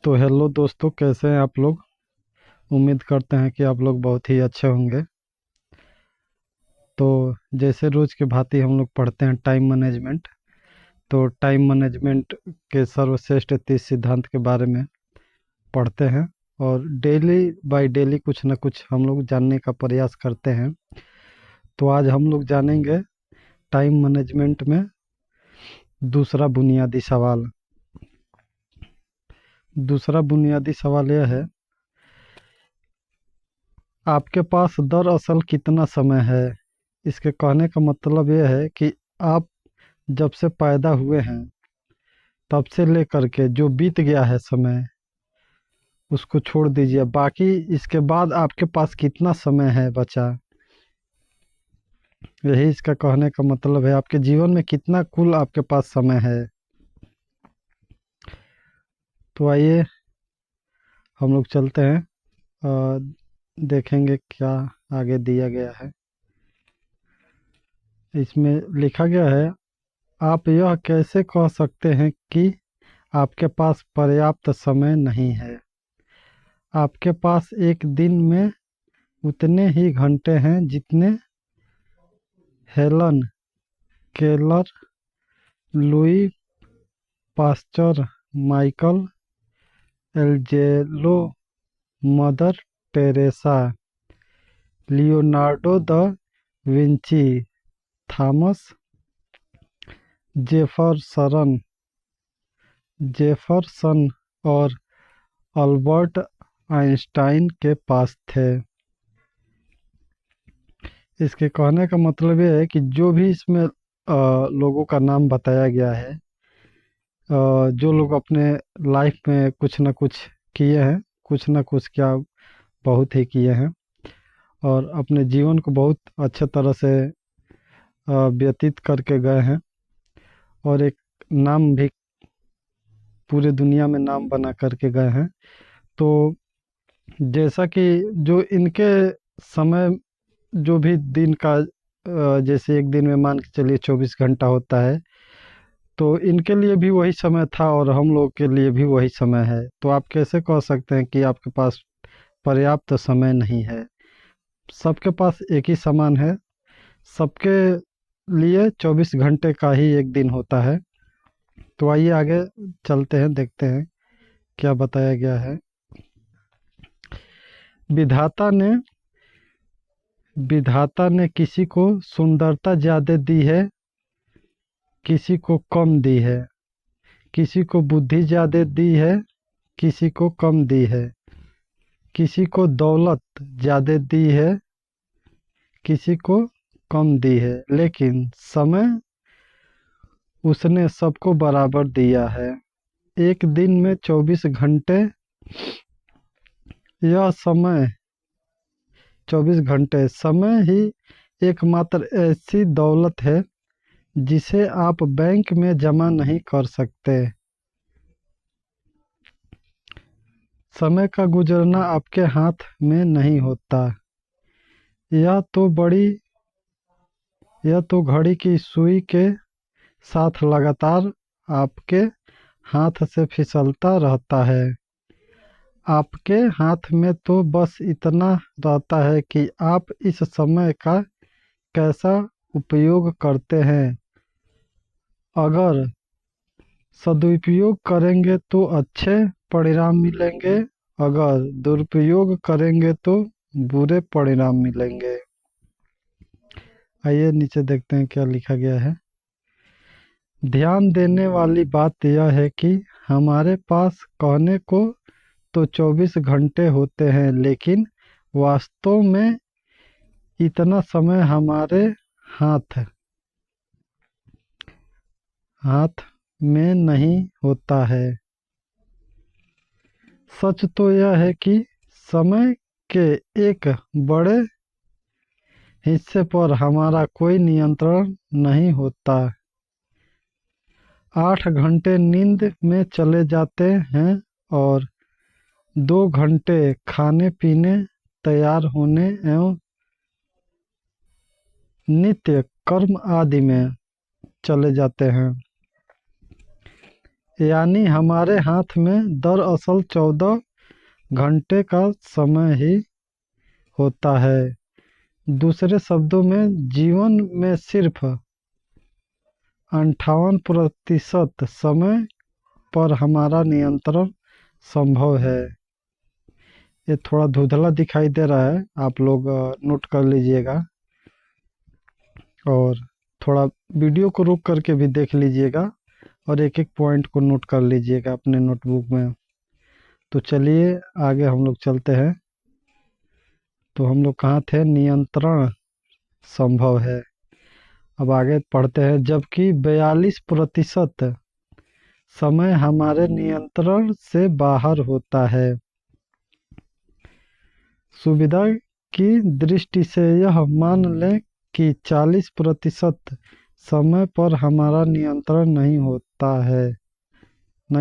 तो हेलो दोस्तों, कैसे हैं आप लोग। उम्मीद करते हैं कि आप लोग बहुत ही अच्छे होंगे। तो जैसे रोज की भांति हम लोग पढ़ते हैं टाइम मैनेजमेंट। तो टाइम मैनेजमेंट के सर्वश्रेष्ठ 30 सिद्धांत के बारे में पढ़ते हैं और डेली बाय डेली कुछ ना कुछ हम लोग जानने का प्रयास करते हैं। तो आज हम लोग जानेंगे टाइम मैनेजमेंट में दूसरा बुनियादी सवाल। दूसरा बुनियादी सवाल यह है, आपके पास दरअसल कितना समय है। इसके कहने का मतलब यह है कि आप जब से पैदा हुए हैं तब से लेकर के जो बीत गया है समय, उसको छोड़ दीजिए। बाकी इसके बाद आपके पास कितना समय है बचा, यही इसका कहने का मतलब है। आपके जीवन में कितना कुल आपके पास समय है। तो आइए हम लोग चलते हैं और देखेंगे क्या आगे दिया गया है। इसमें लिखा गया है, आप यह कैसे कह सकते हैं कि आपके पास पर्याप्त समय नहीं है। आपके पास एक दिन में उतने ही घंटे हैं जितने Helen Keller, Louis Pasteur, Michael Angelo, mother Teresa, Leonardo da Vinci, Thomas Jefferson Jefferson और अल्बर्ट आइंस्टाइन के पास थे। इसके कहने का मतलब ये है कि जो भी इसमें लोगों का नाम बताया गया है, जो लोग अपने लाइफ में कुछ ना कुछ किए हैं, कुछ ना कुछ क्या बहुत ही किए हैं और अपने जीवन को बहुत अच्छे तरह से व्यतीत करके गए हैं और एक नाम भी पूरे दुनिया में नाम बना करके गए हैं। तो जैसा कि जो इनके समय, जो भी दिन का जैसे एक दिन में मान के चलिए 24 घंटा होता है, तो इनके लिए भी वही समय था और हम लोग के लिए भी वही समय है। तो आप कैसे कह सकते हैं कि आपके पास पर्याप्त समय नहीं है। सबके पास एक ही समान है। सबके लिए 24 घंटे का ही एक दिन होता है। तो आइए आगे चलते हैं, देखते हैं क्या बताया गया है। विधाता ने विधाता ने किसी को सुंदरता ज्यादा दी है, किसी को कम दी है। किसी को बुद्धि ज्यादा दी है, किसी को कम दी है। किसी को दौलत ज्यादा दी है, किसी को कम दी है, लेकिन समय उसने सबको बराबर दिया है। एक दिन में 24 घंटे, यह समय 24 घंटे समय ही एकमात्र ऐसी दौलत है जिसे आप बैंक में जमा नहीं कर सकते। समय का गुजरना आपके हाथ में नहीं होता। यह तो बड़ी यह तो घड़ी की सुई के साथ लगातार आपके हाथ से फिसलता रहता है। आपके हाथ में तो बस इतना रहता है कि आप इस समय का कैसा उपयोग करते हैं। अगर सदुपयोग करेंगे तो अच्छे परिणाम मिलेंगे, अगर दुरुपयोग करेंगे तो बुरे परिणाम मिलेंगे। आइए नीचे देखते हैं क्या लिखा गया है। ध्यान देने वाली बात यह है कि हमारे पास कहने को तो 24 घंटे होते हैं, लेकिन वास्तव में इतना समय हमारे हाथ हाथ में नहीं होता है। सच तो यह है कि समय के एक बड़े हिस्से पर हमारा कोई नियंत्रण नहीं होता। 8 घंटे नींद में चले जाते हैं और 2 घंटे खाने पीने, तैयार होने एवं नित्य कर्म आदि में चले जाते हैं। यानी हमारे हाथ में दरअसल 14 घंटे का समय ही होता है। दूसरे शब्दों में जीवन में सिर्फ 58% समय पर हमारा नियंत्रण संभव है। ये थोड़ा धुंधला दिखाई दे रहा है, आप लोग नोट कर लीजिएगा और थोड़ा वीडियो को रोक करके भी देख लीजिएगा और एक एक पॉइंट को नोट कर लीजिएगा अपने नोटबुक में। तो चलिए आगे हम लोग चलते हैं। तो हम लोग कहाँ थे? नियंत्रण संभव है। अब आगे पढ़ते हैं। जबकि 42% समय हमारे नियंत्रण से बाहर होता है। सुविधा की दृष्टि से यह मान लें कि 40% समय पर हमारा नियंत्रण नहीं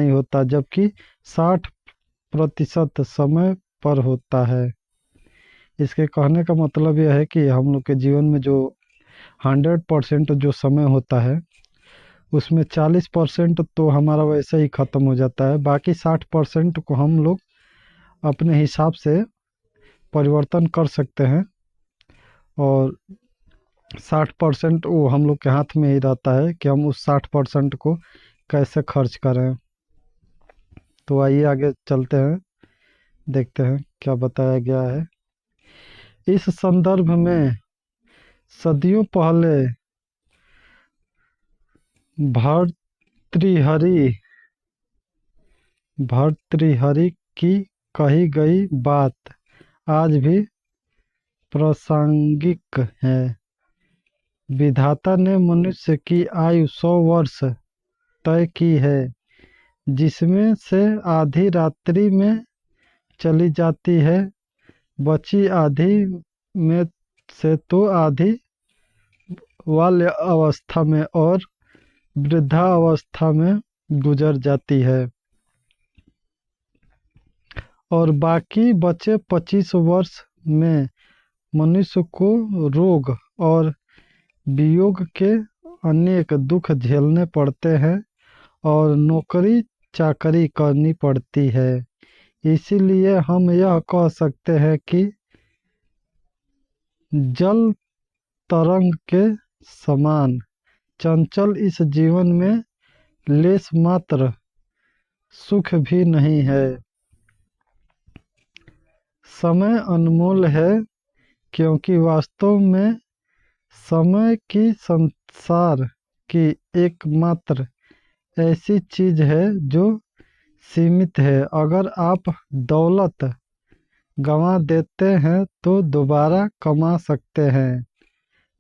होता, जबकि 60% समय पर होता है। इसके कहने का मतलब यह है कि हम लोग के जीवन में जो 100% जो समय होता है उसमें 40% तो हमारा वैसे ही ख़त्म हो जाता है। बाकी 60% को हम लोग अपने हिसाब से परिवर्तन कर सकते हैं और 60% वो हम लोग के हाथ में ही रहता है कि हम उस 60% को कैसे खर्च करें। तो आइए आगे चलते हैं, देखते हैं क्या बताया गया है। इस संदर्भ में सदियों पहले भर्तृहरि भर्तृहरि की कही गई बात आज भी प्रासंगिक है। विधाता ने मनुष्य की आयु 100 वर्ष तय की है, जिसमें से आधी रात्रि में चली जाती है, बची आधी में से तो आधी बाल्य अवस्था में और वृद्धावस्था में गुजर जाती है और बाकी बचे 25 वर्ष में मनुष्य को रोग और वियोग के अनेक दुख झेलने पड़ते हैं और नौकरी चाकरी करनी पड़ती है। इसीलिए हम यह कह सकते हैं कि जल तरंग के समान चंचल इस जीवन में लेश मात्र सुख भी नहीं है। समय अनमोल है, क्योंकि वास्तव में समय की संसार की एकमात्र ऐसी चीज है जो सीमित है। अगर आप दौलत गंवा देते हैं तो दोबारा कमा सकते हैं,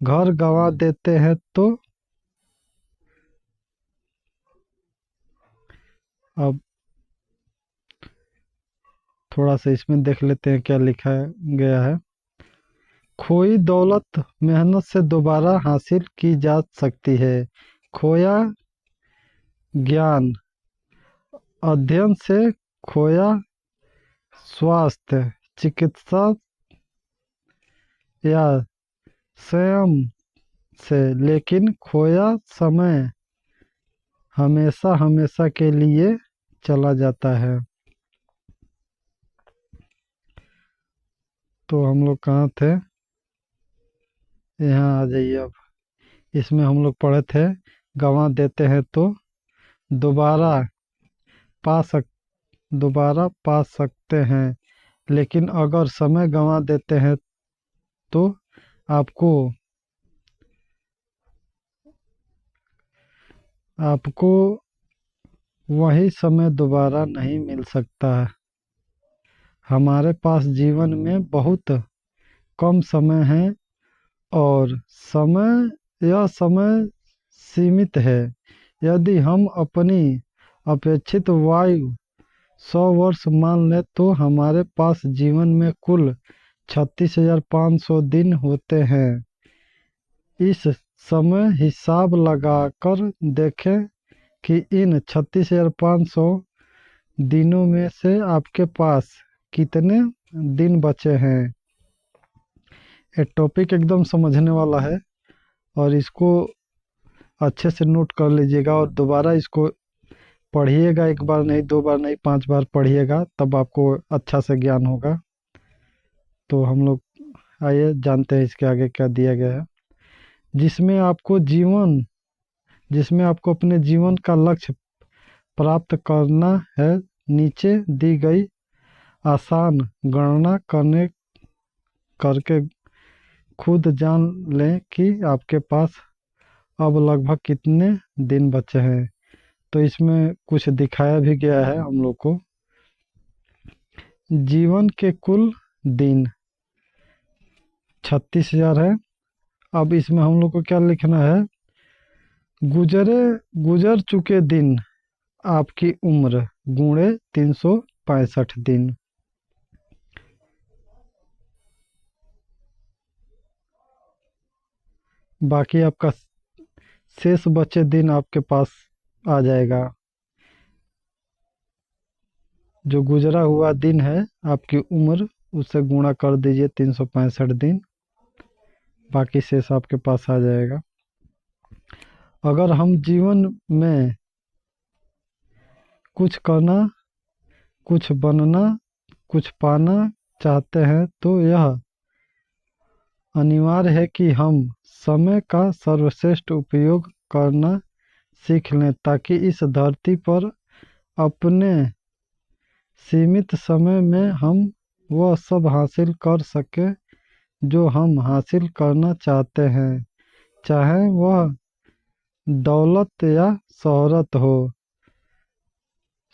घर गंवा देते हैं तो अब थोड़ा सा इसमें देख लेते हैं क्या लिखा गया है। खोई दौलत मेहनत से दोबारा हासिल की जा सकती है। खोया ज्ञान अध्ययन से, खोया स्वास्थ्य चिकित्सा या स्वयं से, लेकिन खोया समय हमेशा हमेशा के लिए चला जाता है। तो हम लोग कहाँ थे? यहाँ आ जाइए। अब इसमें हम लोग पढ़े थे गंवा देते हैं तो दोबारा पा सक दोबारा पा सकते हैं, लेकिन अगर समय गंवा देते हैं तो आपको आपको वही समय दोबारा नहीं मिल सकता है। हमारे पास जीवन में बहुत कम समय है और यह समय सीमित है। यदि हम अपनी अपेक्षित आयु 100 वर्ष मान लें तो हमारे पास जीवन में कुल 36,500 दिन होते हैं। इस समय हिसाब लगाकर देखें कि इन 36,500 दिनों में से आपके पास कितने दिन बचे हैं। ये टॉपिक एकदम समझने वाला है और इसको अच्छे से नोट कर लीजिएगा और दोबारा इसको पढ़िएगा, एक बार नहीं, दो बार नहीं, 5 बार पढ़िएगा, तब आपको अच्छा से ज्ञान होगा। तो हम लोग आइए जानते हैं इसके आगे क्या दिया गया है। जिसमें आपको जीवन जिसमें आपको अपने जीवन का लक्ष्य प्राप्त करना है, नीचे दी गई आसान गणना करके खुद जान लें कि आपके पास अब लगभग कितने दिन बचे हैं। तो इसमें कुछ दिखाया भी गया है हम लोग को। जीवन के कुल दिन 36,000 है। अब इसमें हम लोग को क्या लिखना है? गुजर चुके दिन आपकी उम्र गुणे 365 दिन। बाकी आपका शेष बचे दिन आपके पास आ जाएगा। जो गुजरा हुआ दिन है आपकी उम्र, उससे गुणा कर दीजिए 365 दिन, बाकी शेष आपके पास आ जाएगा। अगर हम जीवन में कुछ करना, कुछ बनना, कुछ पाना चाहते हैं तो यह अनिवार्य है कि हम समय का सर्वश्रेष्ठ उपयोग करना सीख लें, ताकि इस धरती पर अपने सीमित समय में हम वह सब हासिल कर सकें जो हम हासिल करना चाहते हैं, चाहे वह दौलत या शोहरत हो,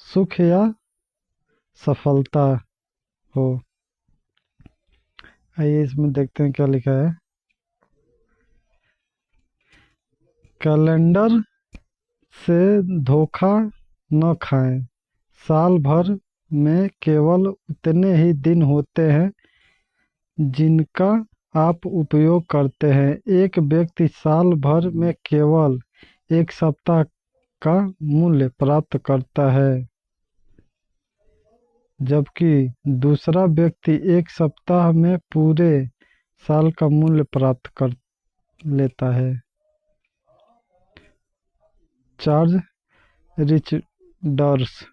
सुख या सफलता हो। आइए इसमें देखते हैं क्या लिखा है। कैलेंडर से धोखा न खाएं। साल भर में केवल उतने ही दिन होते हैं जिनका आप उपयोग करते हैं। एक व्यक्ति साल भर में केवल एक सप्ताह का मूल्य प्राप्त करता है, जबकि दूसरा व्यक्ति एक सप्ताह में पूरे साल का मूल्य प्राप्त कर लेता है। चार्ल्स रिचर्ड्स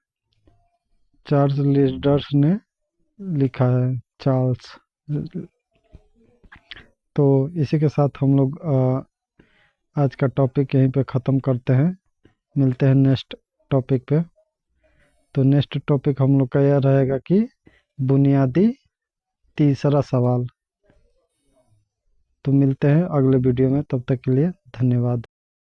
चार्ल्स रिचर्ड्स ने लिखा है। चार्ल्स। तो इसी के साथ हम लोग आज का टॉपिक यहीं पे ख़त्म करते हैं। मिलते हैं नेक्स्ट टॉपिक पे। तो नेक्स्ट टॉपिक हम लोग का यह रहेगा कि बुनियादी तीसरा सवाल। तो मिलते हैं अगले वीडियो में, तब तक के लिए धन्यवाद।